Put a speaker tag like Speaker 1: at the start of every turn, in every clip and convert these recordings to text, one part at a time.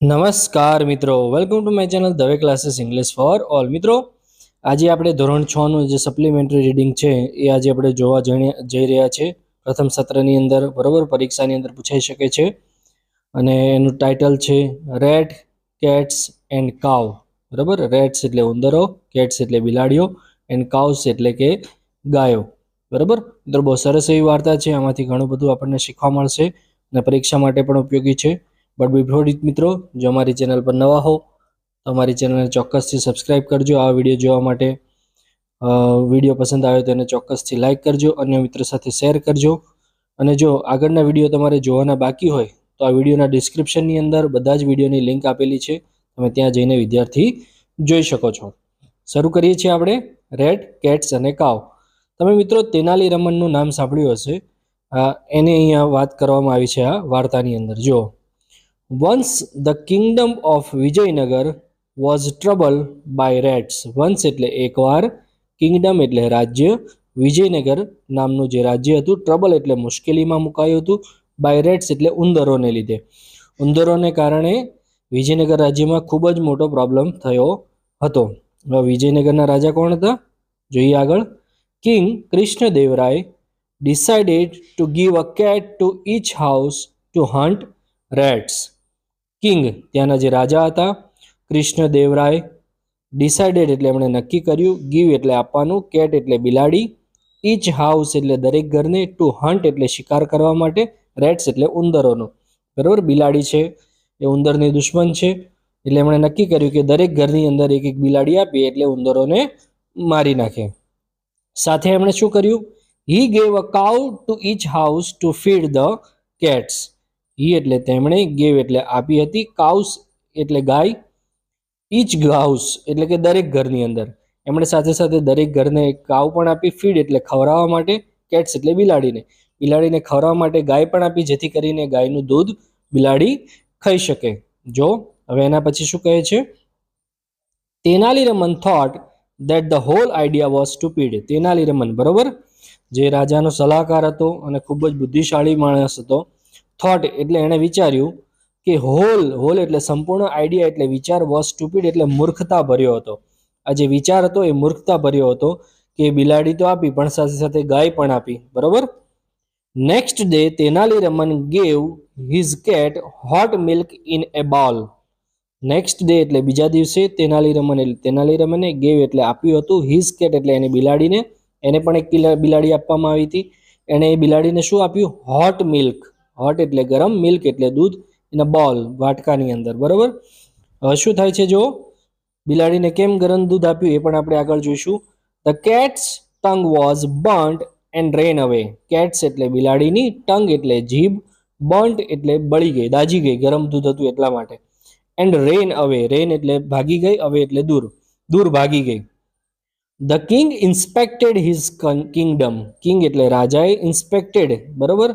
Speaker 1: નમસ્કાર મિત્રો, welcome to my channel Dave classes English for all. મિત્રો, આજે આપણે ધોરણ 6 નું જે સપ્લિમેન્ટરી રીડિંગ છે એ આજે આપણે જોવા જઈ રહ્યા છે. પ્રથમ સત્રની અંદર બરોબર પરીક્ષાની અંદર પૂછાઈ શકે છે અને એનું ટાઇટલ છે રેટ, કેટ્સ એન્ડ કાવ. બરાબર, રેટ્સ એટલે ઉંદરો, કેટ્સ એટલે બિલાડીઓ, એન્ડ કાવ્સ એટલે કે ગાયો. બરાબર મિત્રો, બહુ સરસ એવી વાર્તા છે. આમાંથી ઘણું બધું આપણને શીખવા મળશે અને પરીક્ષા માટે પણ ઉપયોગી છે. બટ બિફોર ઇટ મિત્રો, જો અમારી ચેનલ પર નવા હો તો અમારી ચેનલને ચોક્કસથી સબસ્ક્રાઇબ કરજો આ વિડીયો જોવા માટે. વિડીયો પસંદ આવે તો એને ચોક્કસથી લાઇક કરજો, અન્ય મિત્રો સાથે શેર કરજો. અને જો આગળના વિડીયો તમારે જોવાના બાકી હોય તો આ વિડીયોના ડિસ્ક્રિપ્શનની અંદર બધા જ વિડીયોની લિંક આપેલી છે, તમે ત્યાં જઈને વિદ્યાર્થી જોઈ શકો છો. શરૂ કરીએ છીએ આપણે રેટ, કેટ્સ અને કાવ. તમે મિત્રો તેનાલી રમનનું નામ સાંભળ્યું હશે. એની અહીંયા વાત કરવામાં આવી છે આ વાર્તાની અંદર. જો, Once the kingdom of Vijaynagar was troubled by rats. Once એટલે એકવાર, કિંગડમ એટલે રાજ્ય, વિજયનગર નામનું જે રાજ્ય હતું, ટ્રબલ એટલે મુશ્કેલીમાં મુકાયું હતું, બાય રેટ્સ એટલે ઉંદરોને લીધે. ઉંદરોને કારણે વિજયનગર રાજ્યમાં ખૂબ જ મોટો પ્રોબ્લેમ થયો હતો. હવે વિજયનગરના રાજા કોણ હતા જોઈએ આગળ. King Krishnadevaraya decided to give a cat to each house to hunt rats. King ત્યાંના જે રાજા હતા કૃષ્ણદેવરાય, ડિસાઇડેડ એટલે એમણે નક્કી કર્યું, ગીવ એટલે આપવાનું, કેટ એટલે બિલાડી, ઈચ હાઉસ એટલે દરેક ઘરને, ટુ હન્ટ એટલે શિકાર કરવા માટે, રેટ્સ એટલે ઉંદરોનો. બરાબર, બિલાડી છે એ ઉંદરની દુશ્મન છે એટલે એમણે નક્કી કર્યું કે દરેક ઘરની અંદર એક એક બિલાડી આપી એટલે ઉંદરોને મારી નાખે. સાથે એમણે શું કર્યું? He gave a cow to each house to feed the cats. He એટલે તેમણે, ગેવ એટલે આપી હતી, કાઉસ એટલે ગાય, ઈચ હાઉસ એટલે કે દરેક ઘરની અંદર. એમણે સાથે સાથે દરેક ઘરને કાવ પણ આપી, ફીડ એટલે ખવડાવવા માટે, કેટ્સ એટલે બિલાડીને. બિલાડીને ખવડાવવા માટે ગાય પણ આપી, જેથી કરીને ગાયનું દૂધ બિલાડી ખાઈ શકે. જો હવે એના પછી શું કહે છે? Tenali Raman thought that the whole idea was stupid. Tenali Raman, બરોબર, જે રાજાનો સલાહકાર હતો અને ખૂબ જ બુદ્ધિશાળી માણસ હતો. થોટ એટલે એણે વિચાર્યું કે હોલ એટલે સંપૂર્ણ, આઈડિયા એટલે વિચાર, વોઝ સ્ટુપિડ એટલે મૂર્ખતા ભર્યો હતો. આ જે વિચાર હતો એ મૂર્ખતા ભર્યો હતો કે બિલાડી તો આપી પણ સાથે સાથે ગાય પણ આપી. બરોબર. Next day Tenali Raman gave his cat hot milk in A bowl. Next day એટલે બીજા દિવસે તેનાલી રમને ગેવ એટલે આપ્યું હતું, હિઝ કેટ એટલે એની બિલાડીને, એને પણ એક બિલાડી આપવામાં આવી હતી. એને એ બિલાડીને શું આપ્યું? Hot milk. હોટ એટલે ગરમ, મિલ્ક એટલે દૂધ, ઇન અ બોલ વાટકાની અંદર. બરોબર. હવે શું થાય છે? જો બિલાડીને કેમ ગરમ દૂધ આપ્યું એ પણ આપણે આગળ જોઈશું. The cats tongue was બર્ન્ટ and રેન અવે. કેટ્સ એટલે બિલાડીની, ટંગ એટલે જીભ, બર્ન્ટ એટલે બળી ગઈ, દાજી ગઈ, ગરમ દૂધ હતું એટલા માટે. એન્ડ રેન અવે, રેન એટલે ભાગી ગઈ, અવે એટલે દૂર, દૂર ભાગી ગઈ. The king inspected his kingdom. King એટલે રાજાએ, ઇન્સ્પેક્ટેડ બરોબર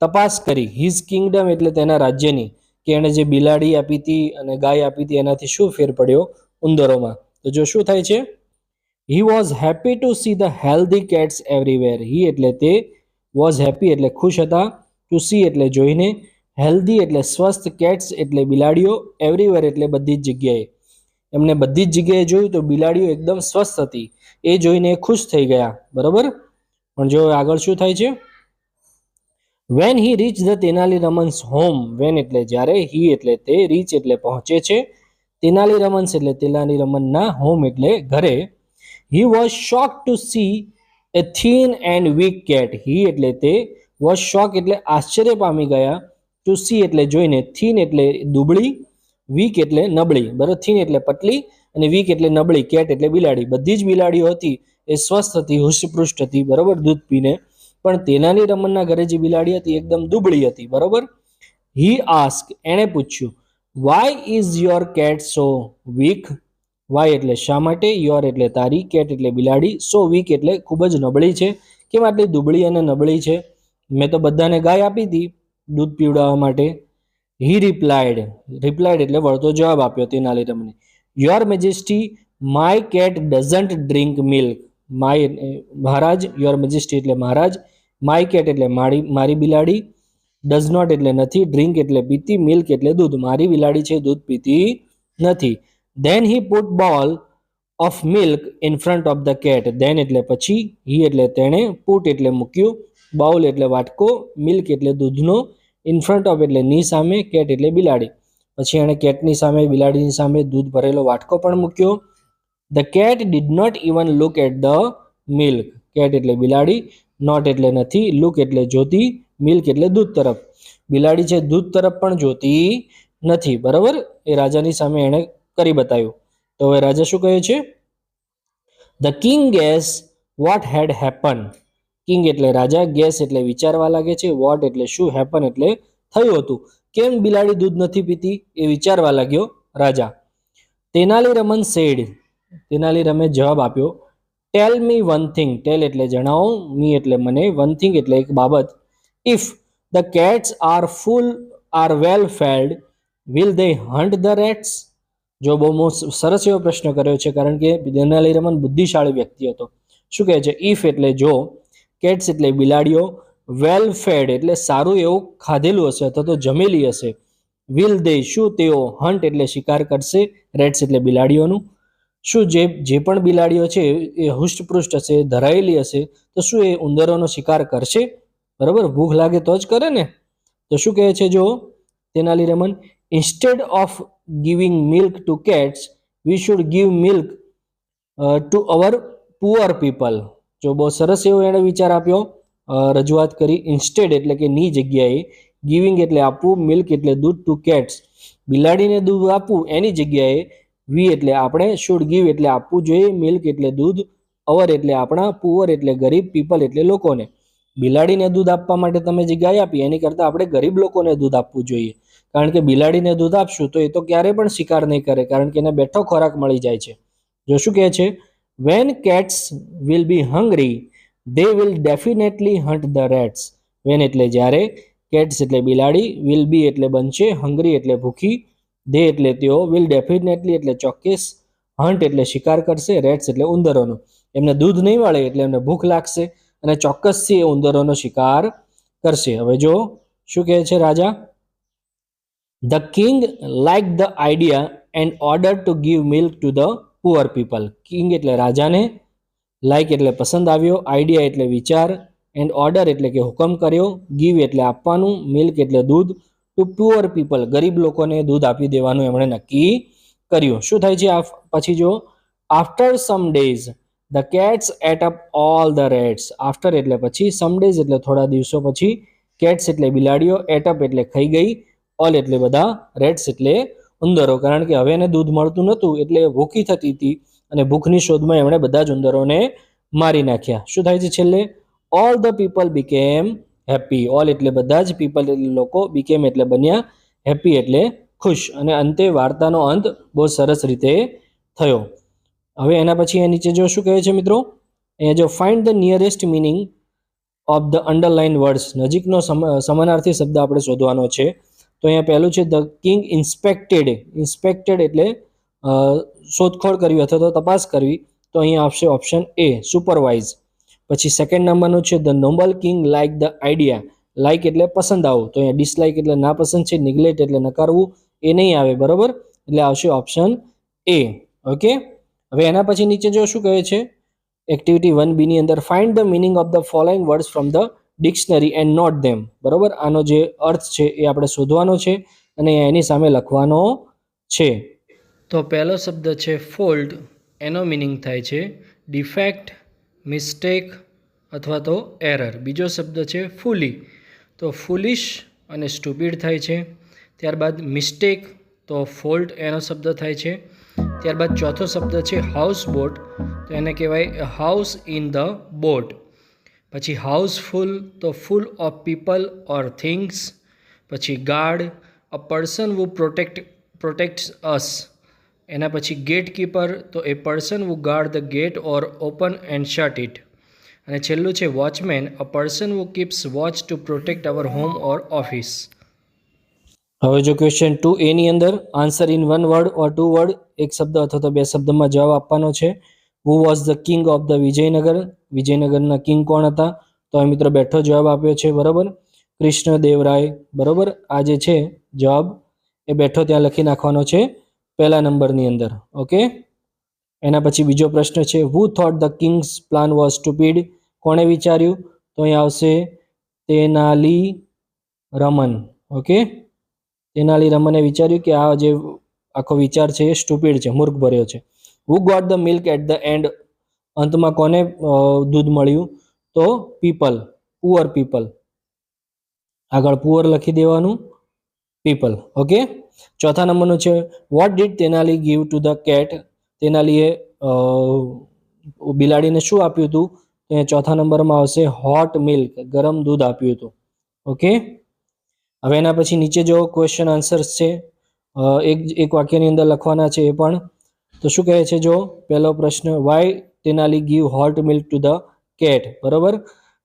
Speaker 1: તપાસ કરી, હિઝ કિંગડમ એટલે તેના રાજ્યની, કે એણે જે બિલાડી આપી હતી અને ગાય આપી હતી એનાથી શું ફેર પડ્યો ઉંદરોમાં. તો જો શું થાય છે? He was happy to see the healthy cats everywhere. He એટલે તે, વોઝ હેપી એટલે ખુશ હતા, ટુ સી એટલે જોઈને, હેલ્ધી એટલે સ્વસ્થ, કેટ્સ એટલે બિલાડીઓ, એવરીવેર એટલે બધી જ જગ્યાએ. એમને બધી જ જગ્યાએ જોયું તો બિલાડીઓ એકદમ સ્વસ્થ હતી, એ જોઈને ખુશ થઈ ગયા. બરોબર. પણ જો આગળ શું થાય છે? When he reach the Tenali Raman's home. When એટલે જ્યારે, હી એટલે તે, રીચ એટલે પહોંચે છે, તેનાલી રમન્સ એટલે તેનાલી રમનના, હોમ એટલે ઘરે. He was shock to see a thin and weak cat. He એટલે તે, વોઝ શોક એટલે આશ્ચર્ય પામી ગયા, ટુ સી એટલે જોઈને, થીન એટલે દુબળી, વીક એટલે નબળી. બરાબર, થીન એટલે પતલી અને વીક એટલે નબળી, કેટ એટલે બિલાડી. બધી જ બિલાડીઓ હતી એ સ્વસ્થ હતી, હુષ્ટપૃષ્ટ હતી. બરોબર, દૂધ પીને. પણ તેનાલી રમનના ઘરે જે બિલાડી હતી એકદમ દુબળી હતી. બરોબર. હી આસ્ક, એણે પૂછ્યું, why is your cat so weak. Why એટલે શા માટે, યોર એટલે તારી, કેટ એટલે બિલાડી, સો વીક એટલે ખૂબ જ નબળી છે. કેમ આટલી દુબળી અને નબળી છે? મેં તો બધાને ગાય આપી હતી દૂધ પીવડાવવા માટે. હી રિપ્લાઇડ એટલે વળતો જવાબ આપ્યો તેનાલી રમને. Your majesty, my cat doesn't drink milk. My મહારાજ, યોર મેજેસ્ટી એટલે મહારાજ, માય કેટ એટલે મારી બિલાડી, ડઝ નોટ એટલે નથી, ડ્રિંક એટલે પીતી, મિલ્ક એટલે દૂધ. મારી બિલાડી છે દૂધ પીતી નથી. Then he put bowl of milk in front of the cat. Then એટલે પછી, હી એટલે તેણે, પુટ એટલે મૂક્યું, બાઉલ એટલે વાટકો, મિલ્ક એટલે દૂધનો, ઇન ફ્રન્ટ ઓફ એટલે ની સામે, કેટ એટલે બિલાડી. પછી એણે કેટની સામે, બિલાડીની સામે દૂધ ભરેલો વાટકો પણ મૂક્યો. The cat did not even look at the milk. Cat એટલે બિલાડી, નોટ એટલે નથી, લુક એટલે જોતી, મિલ્ક એટલે દૂધ તરફ. બિલાડી છે દૂધ તરફ પણ જોતી નથી. બરાબર, એ રાજાની સામે એણે કરી બતાવ્યું. તો હવે રાજા શું કહે છે? The king gas vote head happen. King એટલે રાજા, ગેસ એટલે વિચારવા લાગે છે, વોટ એટલે શું, હેપન એટલે થયું હતું. કેમ બિલાડી દૂધ નથી પીતી એ વિચારવા લાગ્યો રાજા. તેનાલી રમન સેડ. તેનાલી રમે જવાબ આપ્યો, ટેલ મી વન થિંગ. ટેલ એટલે જણાવો, મી એટલે મને, વન થિંગ એટલે એક બાબત. If the cats are well fed, will they hunt the rats. જો બહુ સરસ એવો પ્રશ્ન કર્યો છે, કારણ કે તેનાલી રમન બુદ્ધિશાળી વ્યક્તિ હતો. શું કહે છે? ઇફ એટલે જો, કેટ્સ એટલે બિલાડીઓ, વેલ ફેડ એટલે સારું એવું ખાધેલું હશે અથવા તો જમેલી હશે, વિલ દે શું તેઓ, હન્ટ એટલે શિકાર કરશે, રેટ્સ એટલે બિલાડીઓનું. શું જે પણ બિલાડીઓ છે એ હુષ્ટપૃષ્ટ હશે, ધરાયેલી હશે, તો શું એ ઉંદરોનો શિકાર કરશે? બરાબર, ભૂખ લાગે તો જ કરે ને. તો શું કહે છે જો Tenali Raman, instead of giving milk to cats, we should give milk to our poor people. જો બહુ સરસ એવો એણે વિચાર આપ્યો, રજૂઆત કરી. ઇન્સ્ટેડ એટલે કે ની જગ્યાએ, ગિવિંગ એટલે આપવું, મિલ્ક એટલે દૂધ, ટુ કેટ્સ બિલાડીને દૂધ આપવું એની જગ્યાએ, વી એટલે આપણે, શુડ ગીવ એટલે આપવું જોઈએ, મિલ્ક એટલે દૂધ, અવર એટલે આપણા, પુઅર એટલે ગરીબ, પીપલ એટલે લોકોને. બિલાડીને દૂધ આપવા માટે તમે જે ગાય આપી એની કરતાં આપણે ગરીબ લોકોને દૂધ આપવું જોઈએ. કારણ કે બિલાડીને દૂધ આપશું તો એ તો ક્યારેય પણ શિકાર નહીં કરે, કારણ કે એને બેઠો ખોરાક મળી જાય છે. જો શું કહે છે? When cats will be hungry, they will definitely hunt the rats. When એટલે જ્યારે, કેટ્સ એટલે બિલાડી, વિલ બી એટલે બનશે, હંગ્રી એટલે ભૂખી, દે એટલે તેઓ, વિલ ડેફિનેટલી એટલે ચોક્કસ, હન્ટ એટલે શિકાર કરશે, રેટ્સ એટલે ઉંદરોનો. એમને દૂધ નહીં મળે એટલે એમને ભૂખ લાગશે અને ચોક્કસથી એ ઉંદરોનો શિકાર કરશે. હવે જો શું કહે છે રાજા? The king like the idea and order to give milk to the poor people. King એટલે રાજાને, લાઇક એટલે પસંદ આવ્યો, આઈડિયા એટલે વિચાર, એન્ડ ઓર્ડર એટલે કે હુકમ કર્યો, ગીવ એટલે આપવાનું, મિલ્ક એટલે દૂધ, ટુ પુઅર પીપલ ગરીબ લોકોને દૂધ આપી દેવાનું એમણે નક્કી કર્યું. શું થાય છે પછી જો? After some days the cats ate up all the rats. After એટલે પછી, સમ ડેઝ એટલે થોડા દિવસો પછી, કેટ્સ એટલે બિલાડીઓ, એટ અપ એટલે ખાઈ ગઈ, ઓલ એટલે બધા, રેટ્સ એટલે ઉંદરો. કારણ કે હવે એને દૂધ મળતું નહોતું એટલે ભૂખી થતી હતી અને ભૂખની શોધમાં એમણે બધા જ ઉંદરોને મારી નાખ્યા. શું થાય છે છેલ્લે? All the people became happy. All એટલે બધા જ, પીપલ એટલે લોકો, બીકેમ એટલે બન્યા, હેપી એટલે ખુશ. અને અંતે વાર્તાનો અંત બહુ સરસ રીતે થયો. હવે એના પછી એ નીચે જો શું કહે છે મિત્રો? અહીંયા જો find the nearest meaning of the underline words. નજીકનો સમાનાર્થી શબ્દ આપણે શોધવાનો છે. તો અહીંયા પહેલું છે ધ કિંગ ઇન્સ્પેક્ટેડ. ઇન્સ્પેક્ટેડ એટલે શોધખોળ કરવી અથવા તો તપાસ કરવી. તો અહીંયા આવશે ઓપ્શન એ, સુપરવાઇઝ. પછી સેકન્ડ નંબરનું છે the noble king like the idea. Like એટલે પસંદ આવવું, તો અહીંયા ડિસલાઇક એટલે નાપસંદ છે, નિગ્લેક્ટ એટલે નકારવું, એ નહીં આવે. બરોબર, એટલે આવશે ઓપ્શન એ. ઓકે, હવે એના પછી નીચે જો શું કહે છે? એક્ટિવિટી 1B ની અંદર find the meaning of the following words from the dictionary and note them. બરોબર, આનો જે અર્થ છે એ આપણે શોધવાનો છે અને એની સામે લખવાનો છે. તો પહેલો શબ્દ છે ફોલ્ટ. એનો મિનિંગ થાય છે ડિફેક્ટ, મિસ્ટેક અથવા તો એરર. બીજો શબ્દ છે ફૂલી, તો ફૂલિશ અને સ્ટુપિડ થાય છે. ત્યારબાદ મિસ્ટેક, તો ફોલ્ટ એનો શબ્દ થાય છે. ત્યારબાદ ચોથો શબ્દ છે હાઉસ બોટ, તો એને કહેવાય હાઉસ ઇન ધ બોટ. પછી હાઉસફુલ, તો full of people or things. પછી guard, a person who protects us. એના પછી ગેટકીપર, તો a person who guard the gate or open and shut it. અને છેલ્લું છે watchman, a person who keeps watch to protect our home or office. હવે જો question 2A ની અંદર answer in one word or two word, એક શબ્દ અથવા તો બે શબ્દમાં જવાબ આપવાનો છે. Who was the king of the Vijayanagar. વિજયનગરના કિંગ કોણ હતા? તો આ મિત્રો બેઠો જવાબ આપ્યો છે. બરાબર, કૃષ્ણદેવરાય, બરોબર. આ જે છે જવાબ એ બેઠો ત્યાં લખી નાખવાનો છે પહેલા નંબરની અંદર. ઓકે. એના પછી બીજો પ્રશ્ન છે, who thought the king's plan was stupid? કોણે વિચાર્યું? તો અહીંયા આવશે તેનાલી રમન. ઓકે. તેનાલી રમને વિચાર્યું કે આ જે આખો વિચાર છે એ સ્ટુપિડ છે, મૂર્ખ ભર્યો છે. Who got the milk at the end? અંતમાં કોને દૂધ મળ્યું? તો પીપલ, પુઅર પીપલ. આગળ પુઅર લખી દેવાનું, પીપલ. ઓકે. ચોથા નંબરનું છે, what did Tenali give to the cat? તેનાલીએ બિલાડીને શું આપ્યું હતું? તો એ ચોથા નંબરમાં આવશે હોટ મિલ્ક, ગરમ દૂધ આપ્યું હતું. ઓકે. હવે એના પછી નીચે જો ક્વેશ્ચન આન્સર્સ છે, એક વાક્યની અંદર લખવાના છે એ પણ. તો શું કહે છે? જો પહેલો પ્રશ્ન, why Tenali give hot milk to the cat? બરોબર,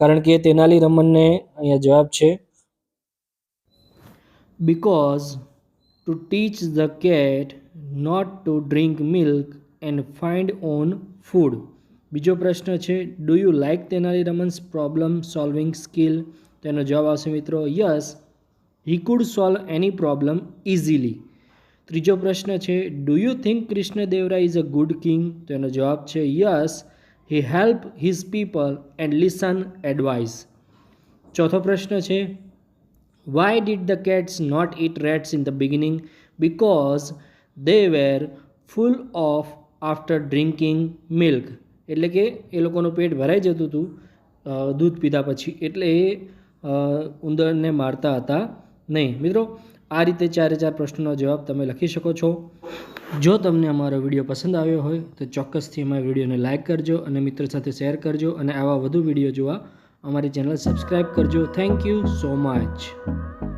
Speaker 1: કારણ કે તેનાલી રમનને અહીંયા જવાબ છે because to teach the cat not to drink milk and find own food. બીજો પ્રશ્ન છે, do you like Tenali Raman's problem solving skill? તેનો જવાબ આવશે મિત્રો yes, he could solve any problem easily. ત્રીજો પ્રશ્ન છે, do you think Krishnadevaraya is a good king? તેનો જવાબ છે yes, he help his people and listen advice. ચોથો પ્રશ્ન છે, why did the cats not eat rats in the beginning? Because they were full of after drinking milk. એટલે કે એ લોકોનું પેટ ભરાઈ જતું હતું દૂધ પીધા પછી, એટલે એ ઉંદરને મારતા હતા નહીં. મિત્રો, આ રીતે 4 પ્રશ્નોનો જવાબ તમે લખી શકો છો. જો તમને અમારો વિડીયો પસંદ આવ્યો હોય તો ચોક્કસથી અમારા વિડીયોને લાઇક કરજો અને મિત્રો સાથે શેર કરજો, અને આવા વધુ વિડીયો જોવા અમારી ચેનલ સબસ્ક્રાઈબ કરજો. Thank you so much.